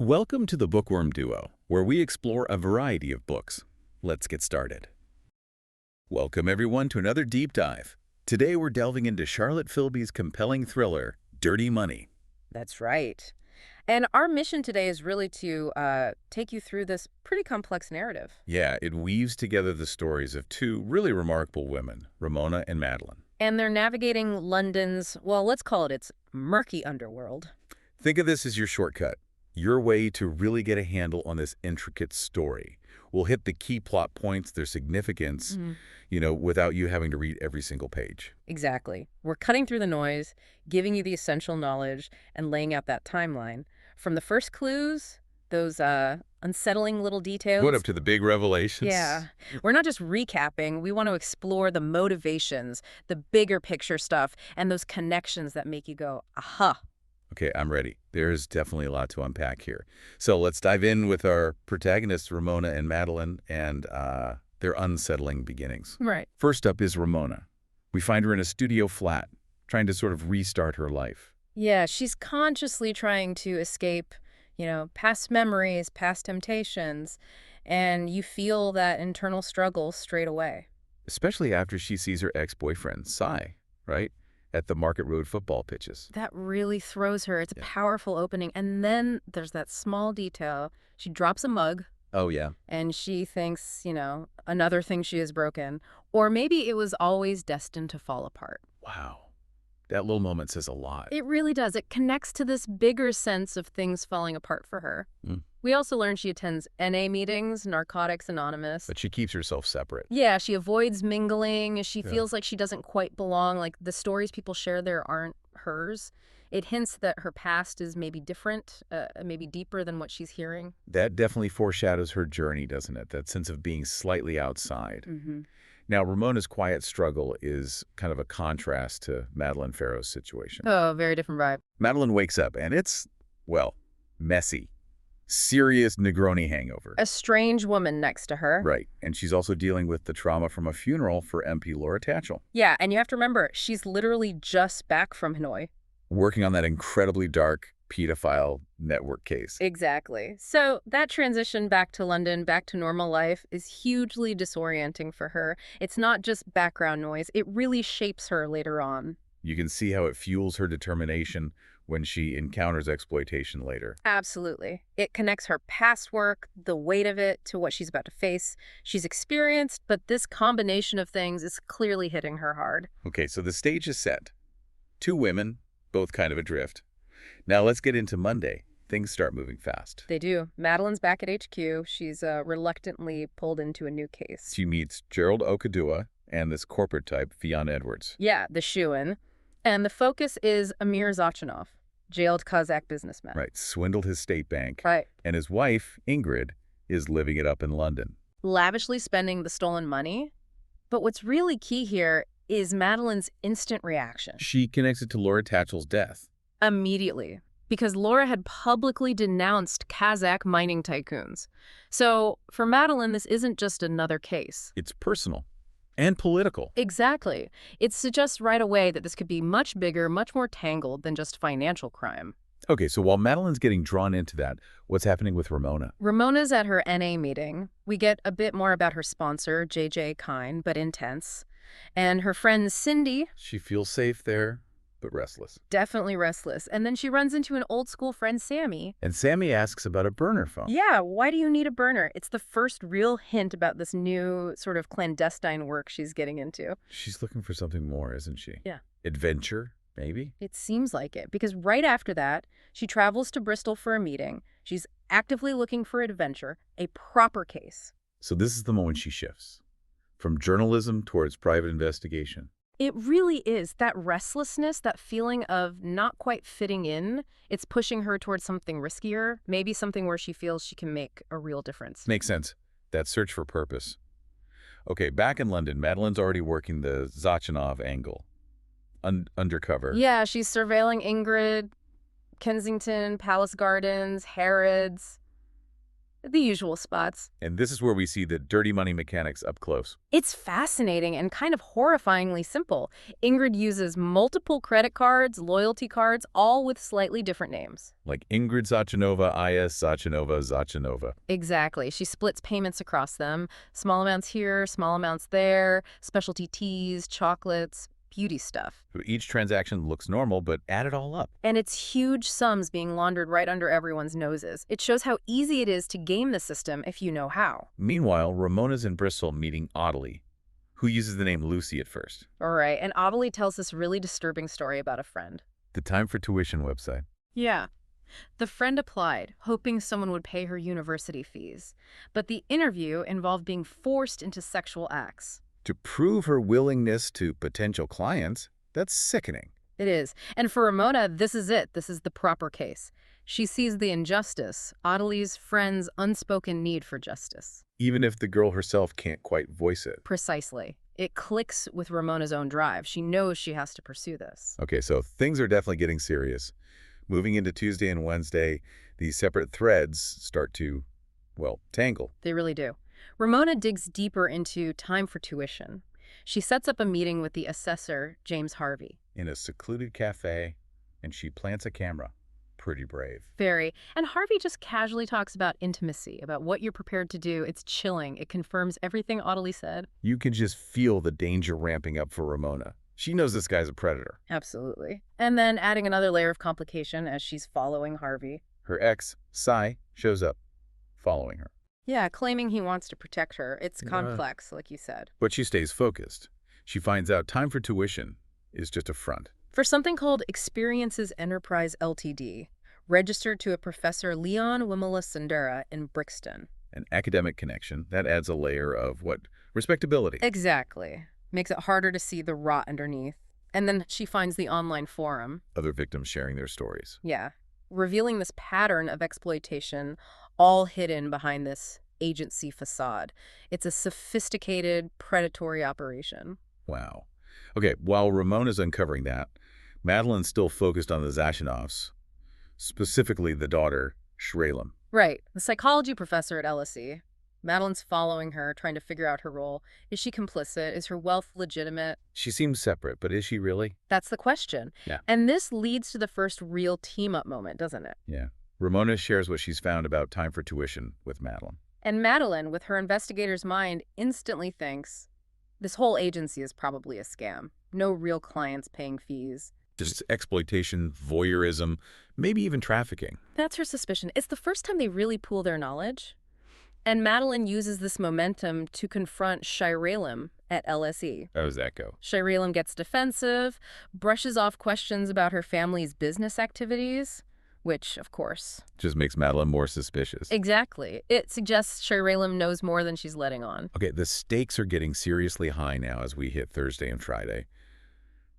Welcome to the Bookworm Duo, where we explore a variety of books. Let's get started. Welcome, everyone, to another deep dive. Today, we're delving into Charlotte Philby's compelling thriller, Dirty Money. That's right. And our mission today is really to take you through this pretty complex narrative. Yeah, it weaves together the stories of two really remarkable women, Ramona and Madeleine. And they're navigating London's, well, let's call it its murky underworld. Think of this as your shortcut, your way to really get a handle on this intricate story. We'll hit the key plot points, their significance, without you having to read every single page. Exactly. We're cutting through the noise, giving you the essential knowledge, and laying out that timeline. From the first clues, those unsettling little details. What up to the big revelations? Yeah. We're not just recapping. We want to explore the motivations, the bigger picture stuff, and those connections that make you go, aha. Okay, I'm ready. There's definitely a lot to unpack here. So let's dive in with our protagonists, Ramona and Madeleine, and their unsettling beginnings. Right. First up is Ramona. We find her in a studio flat, trying to sort of restart her life. Yeah, she's consciously trying to escape, past memories, past temptations, and you feel that internal struggle straight away. Especially after she sees her ex-boyfriend, Cy, right? At the Market Road football pitches. That really throws her. It's a Yeah. powerful opening. And then there's that small detail. She drops a mug, Oh, yeah. and she thinks, another thing she has broken. Or maybe it was always destined to fall apart. Wow. That little moment says a lot. It really does. It connects to this bigger sense of things falling apart for her. Mm. We also learn she attends NA meetings, Narcotics Anonymous. But she keeps herself separate. Yeah, she avoids mingling. She Yeah. feels like she doesn't quite belong. Like the stories people share there aren't hers. It hints that her past is maybe different, maybe deeper than what she's hearing. That definitely foreshadows her journey, doesn't it? That sense of being slightly outside. Mm-hmm. Now, Ramona's quiet struggle is kind of a contrast to Madeleine Farrow's situation. Oh, very different vibe. Madeleine wakes up, and it's, well, messy. Serious Negroni hangover. A strange woman next to her. Right, and she's also dealing with the trauma from a funeral for MP Laura Tatchell. Yeah, and you have to remember, she's literally just back from Hanoi. Working on that incredibly dark pedophile network case. Exactly. So that transition back to London, back to normal life, is hugely disorienting for her. It's not just background noise. It really shapes her later on. You can see how it fuels her determination when she encounters exploitation later. Absolutely. It connects her past work, the weight of it, to what she's about to face. She's experienced, but this combination of things is clearly hitting her hard. Okay, so the stage is set. Two women, both kind of adrift. Now let's get into Monday. Things start moving fast. They do. Madeleine's back at HQ. She's reluctantly pulled into a new case. She meets Gerald Okadua and this corporate type, Fiona Edwards. Yeah, the shoo-in. And the focus is Amir Zachanov, jailed Kazakh businessman. Right, swindled his state bank. Right. And his wife, Ingrid, is living it up in London. Lavishly spending the stolen money. But what's really key here is Madeleine's instant reaction. She connects it to Laura Tatchell's death. Immediately. Because Laura had publicly denounced Kazakh mining tycoons. So for Madeleine, this isn't just another case. It's personal and political. Exactly. It suggests right away that this could be much bigger, much more tangled than just financial crime. Okay, so while Madeleine's getting drawn into that, what's happening with Ramona? Ramona's at her NA meeting. We get a bit more about her sponsor, JJ, kind but intense. And her friend Cindy, She feels safe there, but restless. definitely restless. And then she runs into an old school friend, Sammy. And Sammy asks about a burner phone. Yeah, why do you need a burner? It's the first real hint about this new sort of clandestine work she's getting into. She's looking for something more, isn't she? Yeah. Adventure, maybe? It seems like it, because right after that, she travels to Bristol for a meeting. She's actively looking for adventure, a proper case. So this is the moment she shifts. From journalism towards private investigation. It really is. That restlessness, that feeling of not quite fitting in, it's pushing her towards something riskier, maybe something where she feels she can make a real difference. Makes sense. That search for purpose. Okay, back in London, Madeleine's already working the Zachanov angle. Undercover. Yeah, she's surveilling Ingrid, Kensington, Palace Gardens, Harrods. The usual spots. And this is where we see the dirty money mechanics up close. It's fascinating and kind of horrifyingly simple. Ingrid uses multiple credit cards, loyalty cards, all with slightly different names. Like Ingrid Zachanova, IS Zachanova, Zachanova. Exactly. She splits payments across them. Small amounts here, small amounts there, specialty teas, chocolates, beauty stuff. Each transaction looks normal, but add it all up. And it's huge sums being laundered right under everyone's noses. It shows how easy it is to game the system if you know how. Meanwhile, Ramona's in Bristol meeting Audley, who uses the name Lucy at first. All right, and Audley tells this really disturbing story about a friend. The Time for Tuition website. Yeah. The friend applied, hoping someone would pay her university fees. But the interview involved being forced into sexual acts. To prove her willingness to potential clients, that's sickening. It is. And for Ramona, this is it. This is the proper case. She sees the injustice, Audley's friend's unspoken need for justice. Even if the girl herself can't quite voice it. Precisely. It clicks with Ramona's own drive. She knows she has to pursue this. Okay, so things are definitely getting serious. Moving into Tuesday and Wednesday, these separate threads start to, well, tangle. They really do. Ramona digs deeper into time for tuition. She sets up a meeting with the assessor, James Harvey. In a secluded cafe, and she plants a camera. Pretty brave. Very. And Harvey just casually talks about intimacy, about what you're prepared to do. It's chilling. It confirms everything Audley said. You can just feel the danger ramping up for Ramona. She knows this guy's a predator. Absolutely. And then adding another layer of complication as she's following Harvey. Her ex, Cy, shows up, following her. Yeah, claiming he wants to protect her. It's complex, like you said. But she stays focused. She finds out time for tuition is just a front. For something called Experiences Enterprise Ltd., registered to a Professor Leon Wimala Sundara in Brixton. An academic connection, that adds a layer of, what, respectability. Exactly. Makes it harder to see the rot underneath. And then she finds the online forum. Other victims sharing their stories. Yeah. Revealing this pattern of exploitation, all hidden behind this agency facade. It's a sophisticated, predatory operation. Wow. Okay, while Ramona's uncovering that, Madeleine's still focused on the Zashanovs, specifically the daughter, Shraylem. Right. The psychology professor at LSE. Madeleine's following her, trying to figure out her role. Is she complicit? Is her wealth legitimate? She seems separate, but is she really? That's the question. Yeah. And this leads to the first real team-up moment, doesn't it? Yeah. Ramona shares what she's found about time for tuition with Madeleine. And Madeleine, with her investigator's mind, instantly thinks, this whole agency is probably a scam. No real clients paying fees. Just exploitation, voyeurism, maybe even trafficking. That's her suspicion. It's the first time they really pool their knowledge. And Madeleine uses this momentum to confront Shraylem at LSE. How does that go? Shraylem gets defensive, brushes off questions about her family's business activities, which, of course... just makes Madeleine more suspicious. Exactly. It suggests Shraylem knows more than she's letting on. Okay, the stakes are getting seriously high now as we hit Thursday and Friday.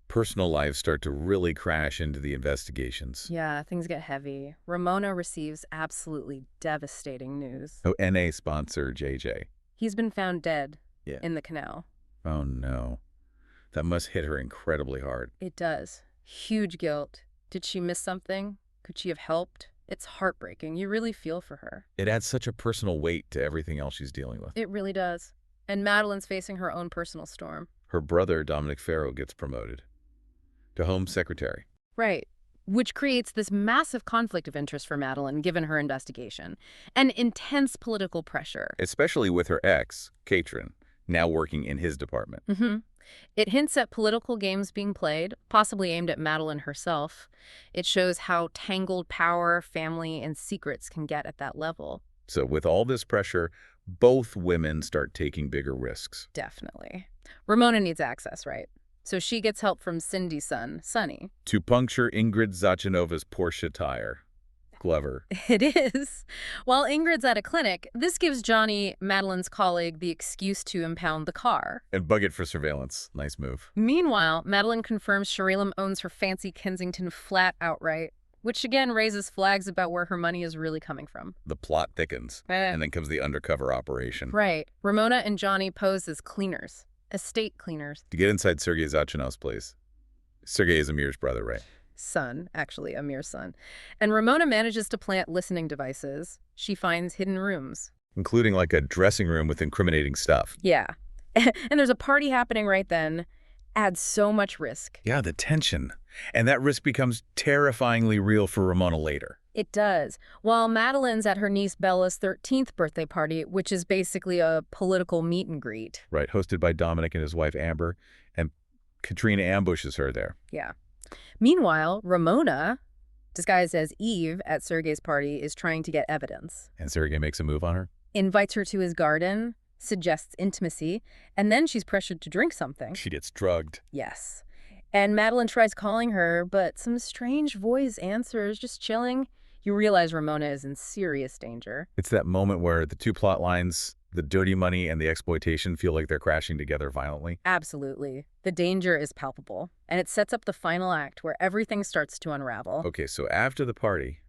Personal lives start to really crash into the investigations. Yeah, things get heavy. Ramona receives absolutely devastating news. Oh, NA sponsor JJ. He's been found dead in the canal. Oh, no. That must hit her incredibly hard. It does. Huge guilt. Did she miss something? Could she have helped? It's heartbreaking. You really feel for her. It adds such a personal weight to everything else she's dealing with. It really does. And Madeleine's facing her own personal storm. Her brother, Dominic Farrow, gets promoted to Home Secretary. Right. Which creates this massive conflict of interest for Madeleine, given her investigation, and intense political pressure. Especially with her ex, Katrin, now working in his department. It hints at political games being played, possibly aimed at Madeleine herself. It shows how tangled power, family, and secrets can get at that level. So with all this pressure, both women start taking bigger risks. Definitely. Ramona needs access, right? So she gets help from Cindy's son, Sonny. To puncture Ingrid Zachanova's Porsche tire. Clever. It is. While Ingrid's at a clinic, this gives Johnny, Madeleine's colleague, the excuse to impound the car. And bug it for surveillance. Nice move. Meanwhile, Madeleine confirms Shraylem owns her fancy Kensington flat outright, which again raises flags about where her money is really coming from. The plot thickens, and then comes the undercover operation. Right. Ramona and Johnny pose as cleaners. Estate cleaners. To get inside Sergei Zachanov's place. Sergei is Amir's brother, right? son, actually, a mere son. And Ramona manages to plant listening devices. She finds hidden rooms. Including like a dressing room with incriminating stuff. Yeah. And there's a party happening right then. Adds so much risk. Yeah, the tension. And that risk becomes terrifyingly real for Ramona later. It does. While Madeleine's at her niece Bella's 13th birthday party, which is basically a political meet and greet. Right, hosted by Dominic and his wife Amber, and Katrina ambushes her there. Yeah. Meanwhile, Ramona, disguised as Eve at Sergei's party, is trying to get evidence. And Sergei makes a move on her? Invites her to his garden, suggests intimacy, and then she's pressured to drink something. She gets drugged. Yes. And Madeleine tries calling her, but some strange voice answers, just chilling. You realize Ramona is in serious danger. It's that moment where the two plot lines, the dirty money and the exploitation, feel like they're crashing together violently. Absolutely. The danger is palpable, and it sets up the final act where everything starts to unravel. Okay, so after the party,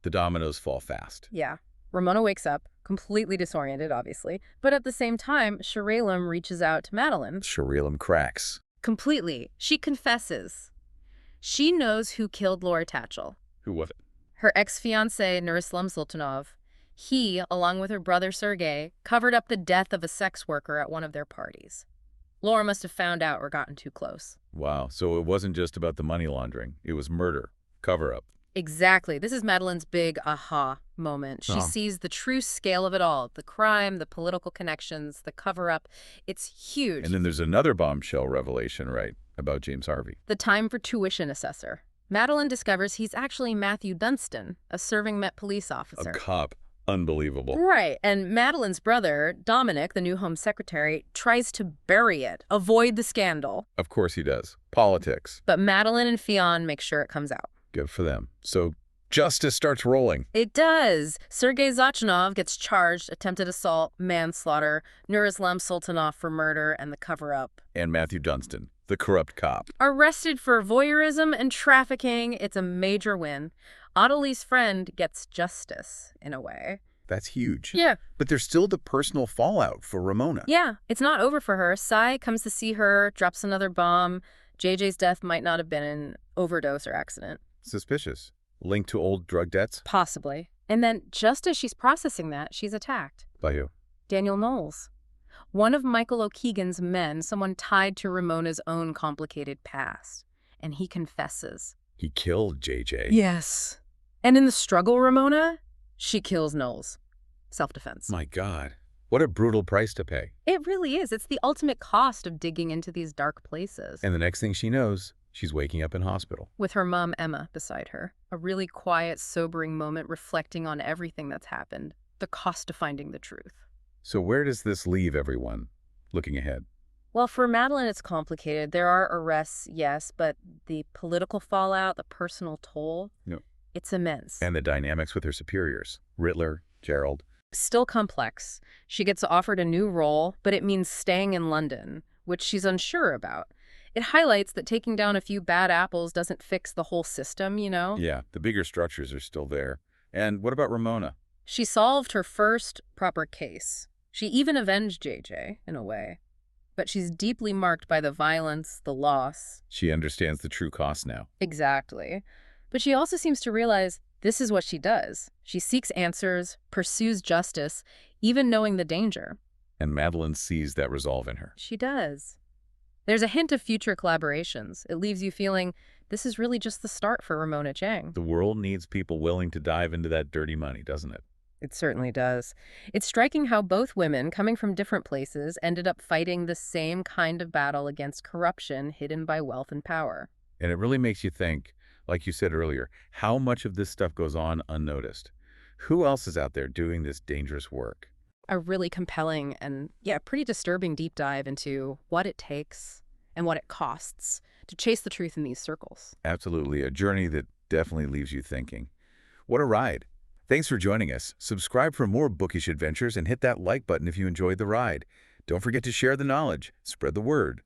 the dominoes fall fast. Yeah. Ramona wakes up, completely disoriented, obviously, but at the same time, Shiralem reaches out to Madeleine. Shiralem cracks. Completely. She confesses. She knows who killed Laura Tatchell. Who was it? Her ex-fiancé, Nursultan Sultanov. He, along with her brother Sergei, covered up the death of a sex worker at one of their parties. Laura must have found out or gotten too close. Wow, so it wasn't just about the money laundering. It was murder, cover-up. Exactly. This is Madeleine's big aha moment. She sees the true scale of it all. The crime, the political connections, the cover-up. It's huge. And then there's another bombshell revelation, right, about James Harvey. The time for tuition assessor. Madeleine discovers he's actually Matthew Dunstan, a serving Met police officer. A cop. Unbelievable. Right. And Madeleine's brother, Dominic, the new Home Secretary, tries to bury it, avoid the scandal. Of course he does. Politics. But Madeleine and Fionn make sure it comes out. Good for them. So justice starts rolling. It does. Sergei Zachanov gets charged, attempted assault, manslaughter, Nursultan Sultanov for murder and the cover-up. And Matthew Dunstan, the corrupt cop. Arrested for voyeurism and trafficking. It's a major win. Adelie's friend gets justice, in a way. That's huge. Yeah. But there's still the personal fallout for Ramona. Yeah, it's not over for her. Sai comes to see her, drops another bomb. JJ's death might not have been an overdose or accident. Suspicious. Linked to old drug debts? Possibly. And then, just as she's processing that, she's attacked. By who? Daniel Knowles. One of Michael O'Keegan's men, someone tied to Ramona's own complicated past. And he confesses. He killed JJ. Yes. And in the struggle, Ramona, she kills Knowles. Self-defense. My God. What a brutal price to pay. It really is. It's the ultimate cost of digging into these dark places. And the next thing she knows, she's waking up in hospital. With her mom, Emma, beside her. A really quiet, sobering moment reflecting on everything that's happened. The cost of finding the truth. So where does this leave everyone, looking ahead? Well, for Madeleine, it's complicated. There are arrests, yes, but the political fallout, the personal toll, it's immense. And the dynamics with her superiors, Rittler, Gerald. Still complex. She gets offered a new role, but it means staying in London, which she's unsure about. It highlights that taking down a few bad apples doesn't fix the whole system, you know? Yeah, the bigger structures are still there. And what about Ramona? She solved her first proper case. She even avenged JJ, in a way. But she's deeply marked by the violence, the loss. She understands the true cost now. Exactly. But she also seems to realize this is what she does. She seeks answers, pursues justice, even knowing the danger. And Madeleine sees that resolve in her. She does. There's a hint of future collaborations. It leaves you feeling this is really just the start for Ramona Chang. The world needs people willing to dive into that dirty money, doesn't it? It certainly does. It's striking how both women, coming from different places, ended up fighting the same kind of battle against corruption hidden by wealth and power. And it really makes you think, like you said earlier, how much of this stuff goes on unnoticed. Who else is out there doing this dangerous work? A really compelling and, pretty disturbing deep dive into what it takes and what it costs to chase the truth in these circles. Absolutely. A journey that definitely leaves you thinking. What a ride. Thanks for joining us. Subscribe for more bookish adventures and hit that like button if you enjoyed the ride. Don't forget to share the knowledge. Spread the word.